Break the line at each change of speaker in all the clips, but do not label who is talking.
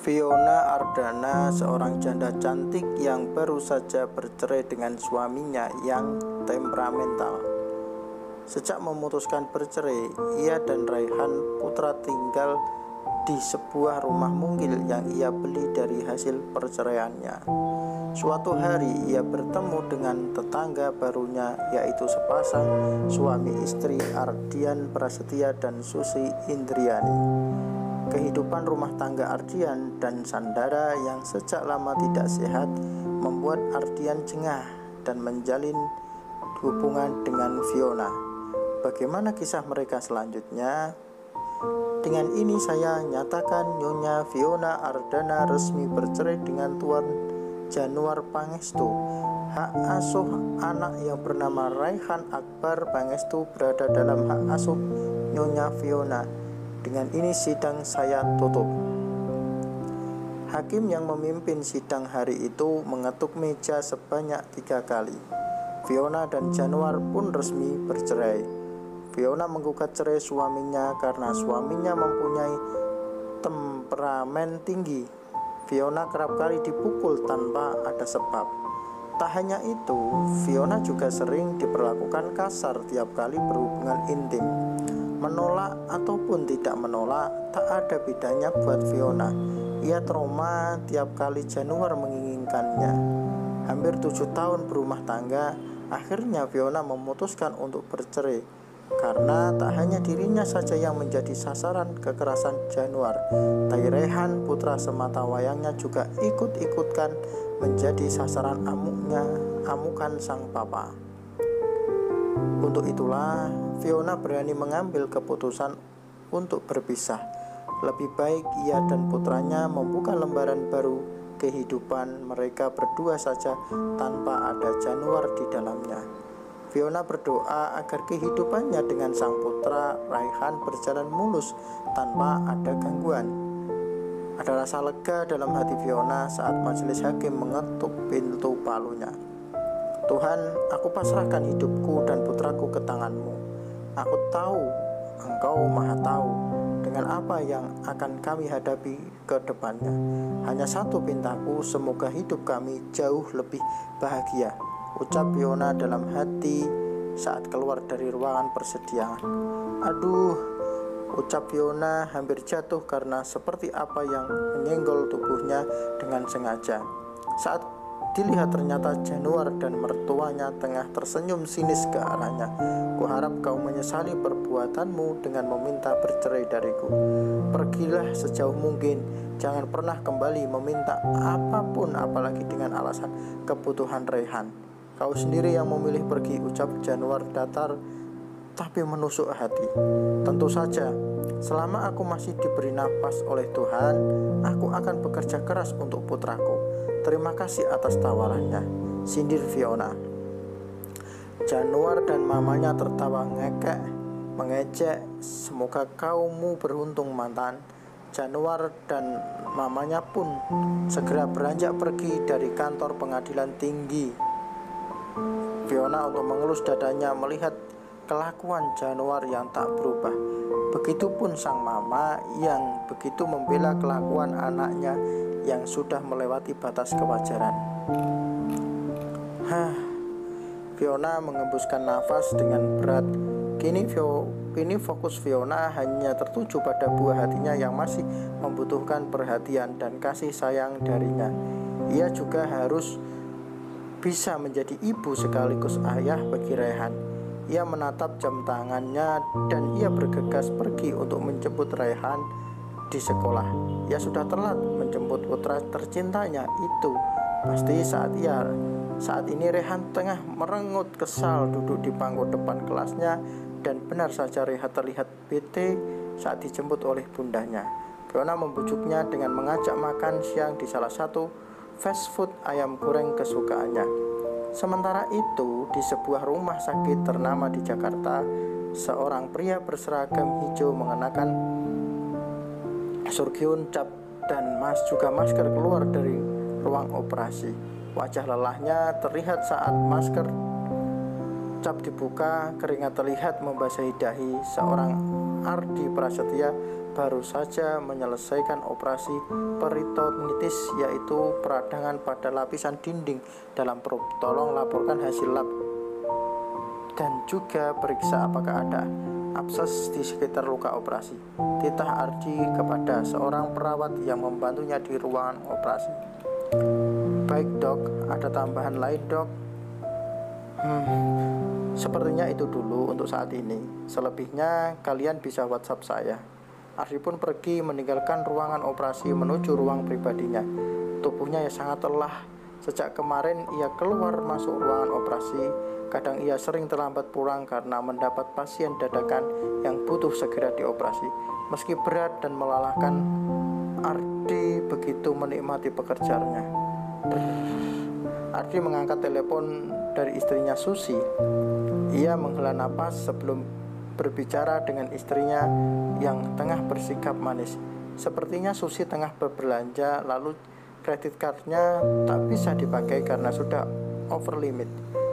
Fiona Ardana, seorang janda cantik yang baru saja bercerai dengan suaminya yang temperamental. Sejak memutuskan bercerai, ia dan Raihan putra tinggal di sebuah rumah mungil yang ia beli dari hasil perceraiannya. Suatu hari ia bertemu dengan tetangga barunya, yaitu sepasang suami istri, Ardian Prasetya dan Susi Indriani. Kehidupan rumah tangga Ardian dan Sandara yang sejak lama tidak sehat membuat Ardian jengah dan menjalin hubungan dengan Fiona. Bagaimana kisah mereka selanjutnya? Dengan ini saya nyatakan Nyonya Fiona Ardana resmi bercerai dengan Tuan Januar Pangestu. Hak asuh anak yang bernama Raihan Akbar Pangestu berada dalam hak asuh Nyonya Fiona. Dengan ini sidang saya tutup. Hakim yang memimpin sidang hari itu mengetuk meja sebanyak 3 kali. Fiona dan Januar pun resmi bercerai. Fiona menggugat cerai suaminya karena suaminya mempunyai temperamen tinggi. Fiona kerap kali dipukul tanpa ada sebab. Tak hanya itu, Fiona juga sering diperlakukan kasar tiap kali berhubungan intim. Menolak ataupun tidak menolak, tak ada bedanya buat Fiona. Ia trauma tiap kali Januar menginginkannya. Hampir 7 tahun berumah tangga, akhirnya Fiona memutuskan untuk bercerai. Karena tak hanya dirinya saja yang menjadi sasaran kekerasan Januar, Raihan putra semata wayangnya juga ikut-ikutkan menjadi sasaran amukan sang papa. Untuk itulah Fiona berani mengambil keputusan untuk berpisah. Lebih baik ia dan putranya membuka lembaran baru kehidupan mereka berdua saja tanpa ada Januar di dalamnya. Fiona berdoa agar kehidupannya dengan sang putra Raihan berjalan mulus tanpa ada gangguan. Ada rasa lega dalam hati Fiona saat majelis hakim mengetuk pintu palunya. Tuhan, aku pasrahkan hidupku dan putraku ke tangan-Mu. Aku tahu Engkau Maha Tahu dengan apa yang akan kami hadapi ke depannya. Hanya satu pintaku, semoga hidup kami jauh lebih bahagia, ucap Fiona dalam hati saat keluar dari ruangan persidangan. Aduh, ucap Fiona hampir jatuh karena seperti apa yang menyenggol tubuhnya dengan sengaja. Saat dilihat ternyata Januar dan mertuanya tengah tersenyum sinis ke arahnya. Kuharap kau menyesali perbuatanmu dengan meminta bercerai dariku. Pergilah sejauh mungkin, jangan pernah kembali meminta apapun apalagi dengan alasan kebutuhan Raihan. Kau sendiri yang memilih pergi, ucap Januar datar tapi menusuk hati. Tentu saja, selama aku masih diberi napas oleh Tuhan, aku akan bekerja keras untuk putraku. Terima kasih atas tawarannya, sindir Fiona. Januar dan mamanya tertawa ngekek, mengejek. Semoga kaumu beruntung mantan. Januar dan mamanya pun segera beranjak pergi dari kantor pengadilan tinggi. Fiona untuk mengelus dadanya melihat kelakuan Januar yang tak berubah. Begitupun sang mama yang begitu membela kelakuan anaknya yang sudah melewati batas kewajaran. Fiona mengembuskan nafas dengan berat. Kini fokus Fiona hanya tertuju pada buah hatinya yang masih membutuhkan perhatian dan kasih sayang darinya. Ia juga harus bisa menjadi ibu sekaligus ayah bagi Raihan. Ia menatap jam tangannya dan ia bergegas pergi untuk menjemput Raihan di sekolah. Ia sudah telat menjemput putra tercintanya itu. Pasti saat ini Raihan tengah merengut kesal duduk di bangku depan kelasnya, dan benar saja Raihan terlihat bete saat dijemput oleh bundanya. Fiona membujuknya dengan mengajak makan siang di salah satu fast food ayam goreng kesukaannya. Sementara itu, di sebuah rumah sakit ternama di Jakarta, seorang pria berseragam hijau mengenakan surgiun cap dan juga masker keluar dari ruang operasi. Wajah lelahnya terlihat saat masker cap dibuka, keringat terlihat membasahi dahi. Seorang Ardi Prasetya baru saja menyelesaikan operasi peritonitis, yaitu peradangan pada lapisan dinding dalam perut. Tolong laporkan hasil lab dan juga periksa apakah ada abses di sekitar luka operasi. Titah Ardi kepada seorang perawat yang membantunya di ruangan operasi. Baik dok, ada tambahan lain dok? Sepertinya itu dulu untuk saat ini. Selebihnya kalian bisa WhatsApp saya. Ardi pun pergi meninggalkan ruangan operasi menuju ruang pribadinya. Tubuhnya yang sangat lelah. Sejak kemarin ia keluar masuk ruangan operasi. Kadang ia sering terlambat pulang karena mendapat pasien dadakan yang butuh segera dioperasi. Meski berat dan melelahkan, Ardi begitu menikmati pekerjaannya. Ardi mengangkat telepon dari istrinya Susi. Ia menghela napas sebelum berbicara dengan istrinya yang tengah bersikap manis. Sepertinya Susi tengah berbelanja, lalu kredit cardnya tak bisa dipakai karena sudah over limit.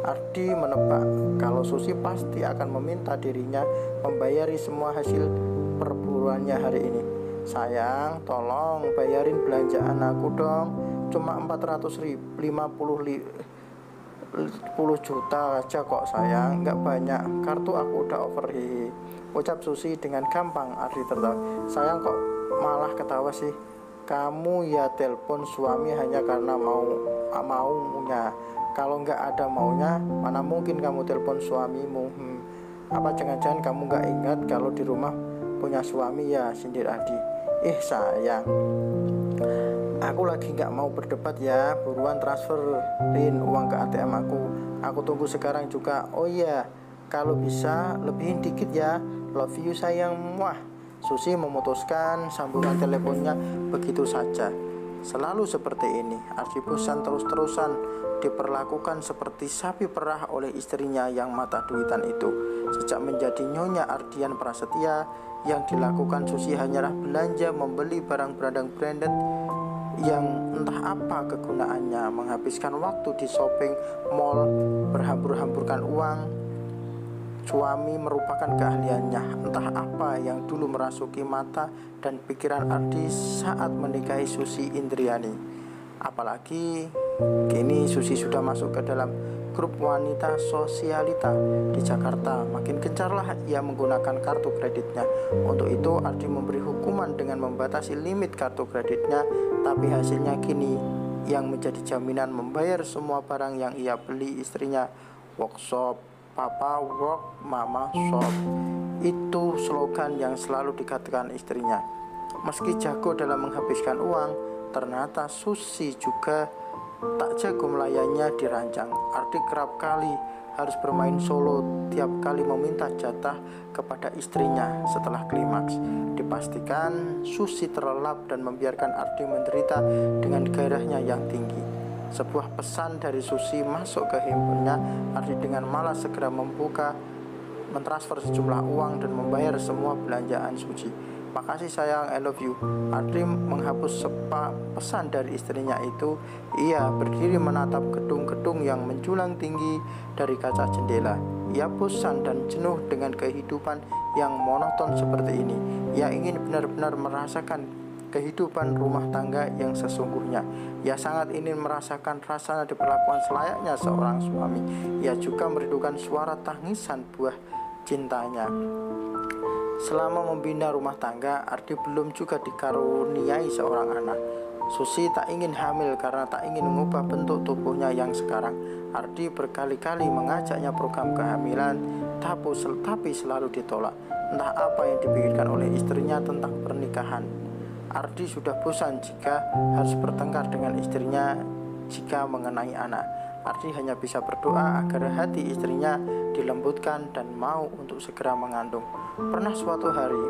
Ardi menebak kalau Susi pasti akan meminta dirinya membayari semua hasil perburuannya hari ini. Sayang, tolong bayarin belanjaan aku dong. Cuma 450 juta aja kok sayang, nggak banyak. Kartu aku udah over ucap Susi dengan gampang. Ardi tertawa. Sayang kok malah ketawa sih? Kamu ya telepon suami hanya karena maunya. Kalau nggak ada maunya, mana mungkin kamu telepon suamimu? Apa jangan-jangan kamu nggak ingat kalau di rumah punya suami ya? Sindir Ardi. Sayang, aku lagi nggak mau berdebat ya. Buruan transferin uang ke ATM aku. Aku tunggu sekarang juga. Oh iya, kalau bisa lebihin dikit ya. Love you sayang. Wah. Susi memutuskan sambungan teleponnya begitu saja. Selalu seperti ini. Ardi bosan terus-terusan diperlakukan seperti sapi perah oleh istrinya yang mata duitan itu. Sejak menjadi Nyonya Ardian Prasetya, yang dilakukan Susi hanyalah belanja membeli barang branded yang entah apa kegunaannya, menghabiskan waktu di shopping mall, berhambur-hamburkan uang. Suami merupakan keahliannya, entah apa yang dulu merasuki mata dan pikiran Ardi saat menikahi Susi Indriani. Apalagi kini Susi sudah masuk ke dalam grup wanita sosialita di Jakarta. Makin gencarlah ia menggunakan kartu kreditnya. Untuk itu Ardi memberi hukuman dengan membatasi limit kartu kreditnya. Tapi hasilnya kini yang menjadi jaminan membayar semua barang yang ia beli istrinya. Workshop, Papa work, Mama shop. Itu slogan yang selalu dikatakan istrinya. Meski jago dalam menghabiskan uang, ternyata Susi juga tak jago melayaninya di ranjang. Ardi kerap kali harus bermain solo tiap kali meminta jatah kepada istrinya setelah klimaks. Dipastikan Susi terlelap dan membiarkan Ardi menderita dengan gairahnya yang tinggi. Sebuah pesan dari Susi masuk ke handphonenya. Ardi dengan malas segera mentransfer sejumlah uang dan membayar semua belanjaan Suci. Makasih sayang, I love you. Ardi menghapus pesan dari istrinya itu. Ia berdiri menatap gedung-gedung yang menjulang tinggi dari kaca jendela. Ia bosan dan jenuh dengan kehidupan yang monoton seperti ini. Ia ingin benar-benar merasakan kehidupan rumah tangga yang sesungguhnya. Ia sangat ingin merasakan rasanya diperlakukan selayaknya seorang suami. Ia juga merindukan suara tangisan buah cintanya. Selama membina rumah tangga, Ardi belum juga dikaruniai seorang anak. Susi tak ingin hamil karena tak ingin mengubah bentuk tubuhnya yang sekarang. Ardi berkali-kali mengajaknya program kehamilan, tapi selalu ditolak. Entah apa yang dipikirkan oleh istrinya tentang pernikahan. Ardi sudah bosan jika harus bertengkar dengan istrinya jika mengenai anak. Ardi hanya bisa berdoa agar hati istrinya dilembutkan dan mau untuk segera mengandung. Pernah suatu hari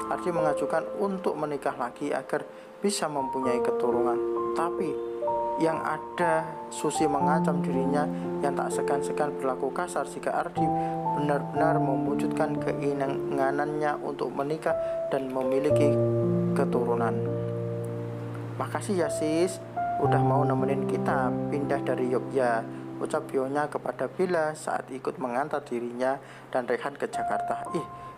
Ardi mengajukan untuk menikah lagi agar bisa mempunyai keturunan. Tapi yang ada Susi mengancam dirinya yang tak segan-segan berlaku kasar jika Ardi benar-benar mewujudkan keinginannya untuk menikah dan memiliki keturunan. Makasih ya sis, udah mau nemenin kita pindah dari Yogyakarta, ucap Bionya kepada Bella saat ikut mengantar dirinya dan Rehan ke Jakarta.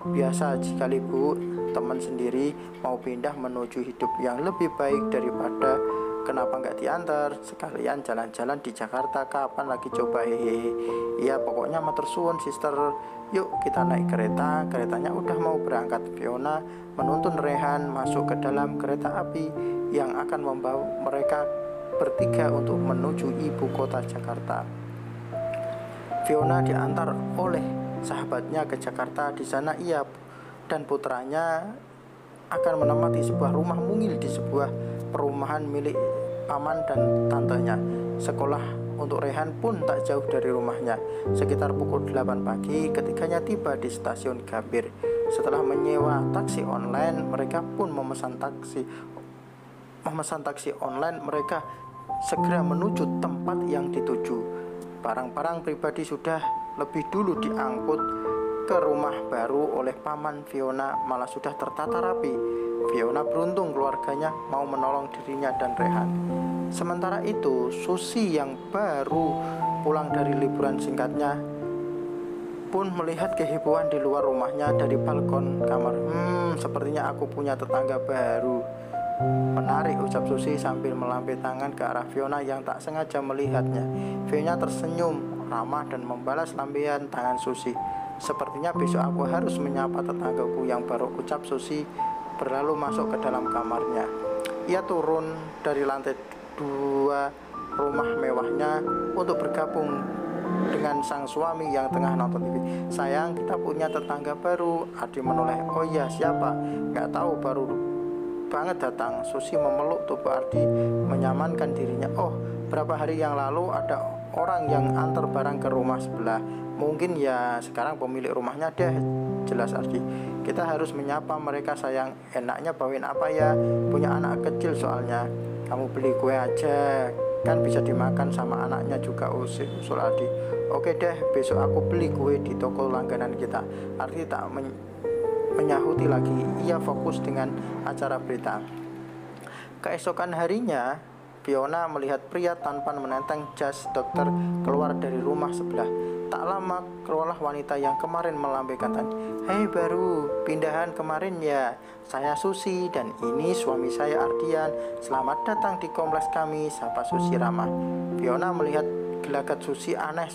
Biasa sekali bu, teman sendiri, mau pindah menuju hidup yang lebih baik daripada kenapa nggak diantar sekalian jalan-jalan di Jakarta, kapan lagi coba, hehehe. Ya pokoknya matur suwun sister, yuk kita naik kereta. Keretanya udah mau berangkat. Fiona menuntun Rehan masuk ke dalam kereta api yang akan membawa mereka bertiga untuk menuju ibu kota Jakarta. Fiona diantar oleh sahabatnya ke Jakarta. Di sana ia dan putranya akan menempati sebuah rumah mungil di sebuah perumahan milik paman dan tantenya. Sekolah untuk Rehan pun tak jauh dari rumahnya. Sekitar pukul 8 pagi ketiganya tiba di stasiun Gambir. Setelah menyewa taksi online, mereka pun memesan taksi online. Mereka segera menuju tempat yang dituju. Barang-barang pribadi sudah lebih dulu diangkut ke rumah baru oleh paman. Fiona malah sudah tertata rapi. Fiona beruntung keluarganya mau menolong dirinya dan Rehan. Sementara itu, Susi yang baru pulang dari liburan singkatnya pun melihat kehebohan di luar rumahnya dari balkon kamar. Sepertinya aku punya tetangga baru. Menarik, ucap Susi sambil melambai tangan ke arah Fiona yang tak sengaja melihatnya. Fiona tersenyum ramah dan membalas lambaian tangan Susi. Sepertinya besok aku harus menyapa tetanggaku yang baru, ucap Susi berlalu masuk ke dalam kamarnya. Ia turun dari lantai 2 rumah mewahnya untuk bergabung dengan sang suami yang tengah nonton TV. Sayang, kita punya tetangga baru, Ardi menoleh. Oh iya, siapa? Gak tahu, baru banget datang. Susi memeluk tubuh Ardi, menyamankan dirinya. Oh, berapa hari yang lalu ada orang yang antar barang ke rumah sebelah. Mungkin ya sekarang pemilik rumahnya deh, jelas Ardi. Kita harus menyapa mereka sayang. Enaknya bawain apa ya? Punya anak kecil soalnya. Kamu beli kue aja, kan bisa dimakan sama anaknya juga, usul Ardi. Oke deh, besok aku beli kue di toko langganan kita. Ardi tak menyahuti lagi. Ia fokus dengan acara berita. Keesokan harinya, Fiona melihat pria tanpa menenteng jas dokter keluar dari rumah sebelah. Tak lama keluarlah wanita yang kemarin melambaikan tangan. Hei baru, pindahan kemarin ya. Saya Susi dan ini suami saya Ardian. Selamat datang di kompleks kami, sapa Susi ramah. Fiona melihat gelagat Susi aneh,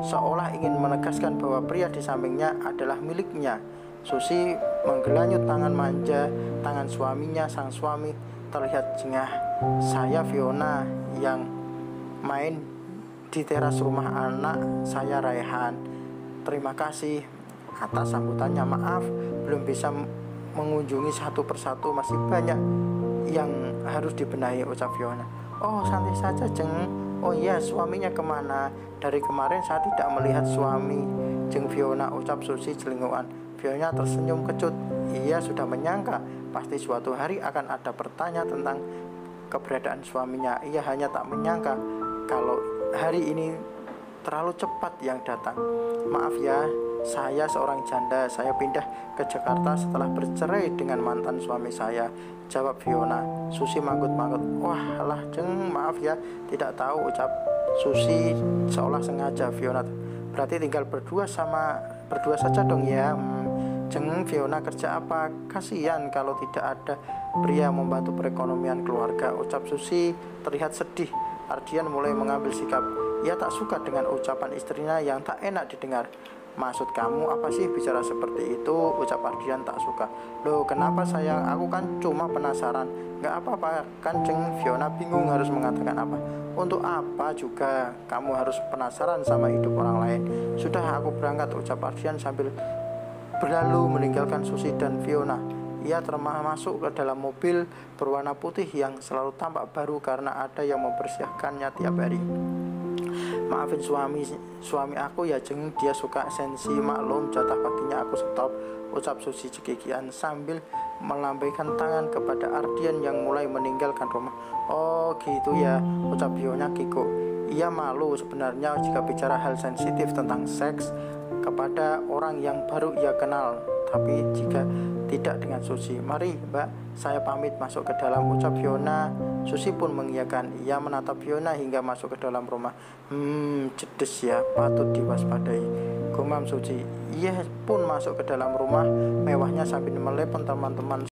seolah ingin menegaskan bahwa pria di sampingnya adalah miliknya. Susi menggelanyut tangan manja tangan suaminya. Sang suami terlihat jengah. Saya Fiona yang main di teras rumah anak saya Raihan. Terima kasih atas sambutannya. Maaf belum bisa mengunjungi satu persatu, masih banyak yang harus dibenahi, ucap Fiona. Oh santai saja Jeng. Oh iya, suaminya kemana? Dari kemarin saya tidak melihat suami Jeng Fiona, ucap Susi celingukan. Fiona tersenyum kecut. Ia sudah menyangka pasti suatu hari akan ada bertanya tentang keberadaan suaminya. Ia hanya tak menyangka kalau hari ini terlalu cepat yang datang. Maaf ya, saya seorang janda. Saya pindah ke Jakarta setelah bercerai dengan mantan suami saya, jawab Fiona. Susi manggut-manggut. Wah lah Jeng, maaf ya, tidak tahu, ucap Susi seolah sengaja. Fiona, berarti tinggal berdua saja dong ya. Jeng, Fiona kerja apa? Kasihan kalau tidak ada pria membantu perekonomian keluarga, ucap Susi terlihat sedih. Ardian mulai mengambil sikap. Ia tak suka dengan ucapan istrinya yang tak enak didengar. Maksud kamu apa sih bicara seperti itu, ucap Ardian tak suka. Loh kenapa sayang, aku kan cuma penasaran. Gak apa-apa kan Jeng. Fiona bingung harus mengatakan apa. Untuk apa juga kamu harus penasaran sama hidup orang lain. Sudah aku berangkat, ucap Ardian sambil berlalu meninggalkan Susi dan Fiona. Ia termasuk ke dalam mobil berwarna putih yang selalu tampak baru karena ada yang membersihkannya tiap hari. Maafin suami aku ya Jeng, dia suka sensi, maklum jatah paginya aku stop, ucap Susi cekikian sambil melambaikan tangan kepada Ardian yang mulai meninggalkan rumah. Oh gitu ya, ucap Fiona kikuk. Ia malu sebenarnya jika bicara hal sensitif tentang seks kepada orang yang baru ia kenal, tapi jika tidak dengan Susi. Mari Mbak, Saya pamit masuk ke dalam, ucap Fiona. Susi pun mengiyakan. Ia menatap Fiona hingga masuk ke dalam rumah. Cedes ya, patut diwaspadai, gumam Suci. Ia pun masuk ke dalam rumah mewahnya sambil menelepon teman-teman